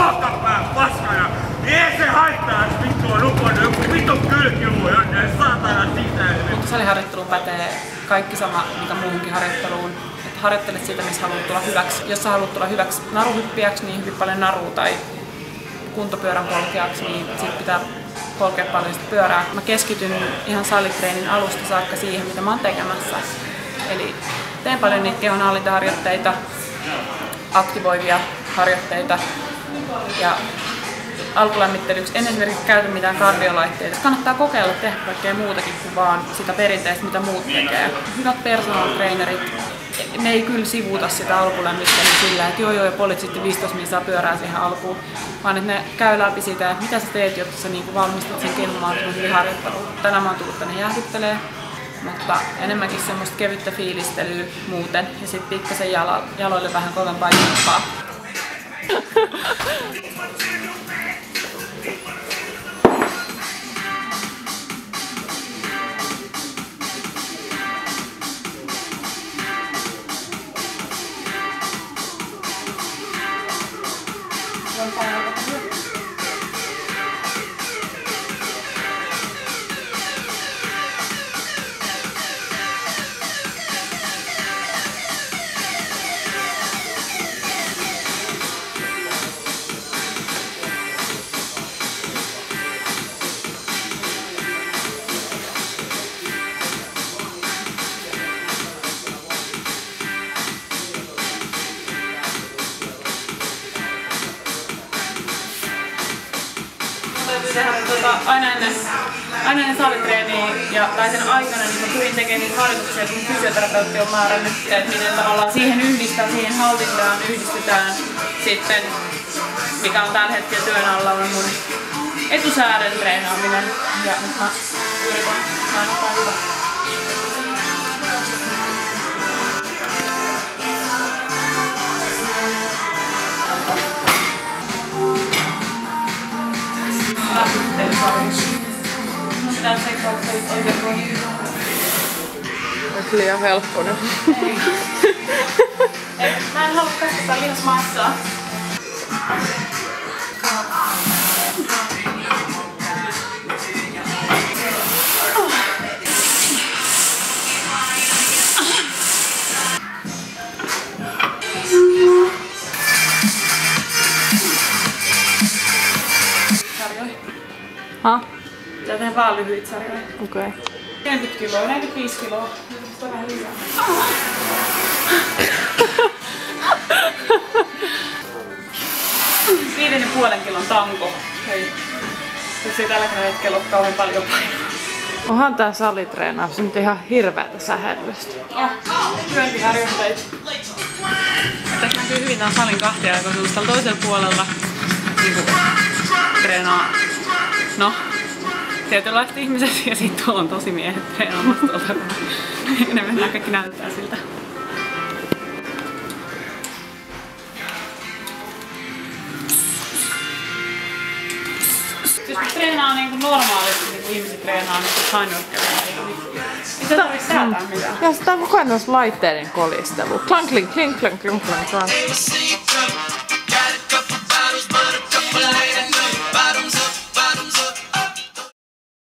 luokkapää paskana. Ei se haittaa, että vittu on uponnut joku vittu kylkiluu jonne saatana sisään. Mutta saliharjoitteluun pätee kaikki sama, mikä muuhunkin harjoitteluun. Että harjoittelet sitä, missä haluat tulla hyväksi. Jos sä haluat tulla hyväksi naruhyppiäksi, niin hyvin paljon narua tai kuntopyörän polkeaksi, niin sit pitää polkea paljon sitä pyörää. Mä keskityn ihan salitreenin alusta saakka siihen, mitä mä oon tekemässä. Eli teen paljon niitä kehonhallintaharjoitteita, aktivoivia harjoitteita ja alkulämmittelyksi en esimerkiksi käytä mitään kardiolaitteita. Kannattaa kokeilla tehdä kaikkea muutakin kuin vaan sitä perinteistä, mitä muut tekee. Hyvät personal trainerit, ne ei kyllä sivuuta sitä alkulämmittelyä sillä, että joo, polit sitten 15 minsaa pyörää siihen alkuun, vaan että ne käy läpi sitä, että mitä sä teet, jotta sä niinku valmistat sen kehon mahdollisimman hyvin harjoitteluun. Tänään mä oon tullut tänne jäähdyttelee, mutta enemmänkin semmoista kevyttä fiilistelyä muuten ja sitten pikkasen jaloille vähän kovempaa jumppaa. Aina ennen salitreeniä tai sen aikana niin mä pyrin tekemään niitä harjoituksia, kun fysioterapeutti on määrännyt, että miten tavallaan siihen siihen hallintaan yhdistetään sitten, mikä on tällä hetkellä työn alla, on mun etusääden treenaaminen. Ja nyt mä yritän ainoastaan hyvä. Onko liian helppo nyt? Ei. Mä en halua kasvattaa lihasmassaa. Sarjoja. Ha? Pitää tehdä vaan lyhyitä sarjoja. Okei. Okay. 40 kiloa, 45 kiloa. Sitä vähän lisää. Viiden ja puolen kilon tanko. Hei. Jos ei tälläkään hetkellä ole kauhean paljon painoa. Onhan tää salitreenaus nyt ihan hirveätä sähellystä. Lyöntiharjoitteita. Tässä näkyy hyvin tää salin kahtiajakoisuus. Täällä toisella puolella niin treenaa tietynlaiset ihmiset ja sitten tuolla on tosi miehet treenaamassa tuolta. Ne mennään kaikki näyttää siltä. Jos treenaa niin kuin normaalisti, niin kuin ihmiset treenaa niin high-nurkkelia, ei se tarvitse säätää mitään. Ja sitä on koko ajan laitteiden kolistelu. Clank, clink, clink, clink, clink, clink.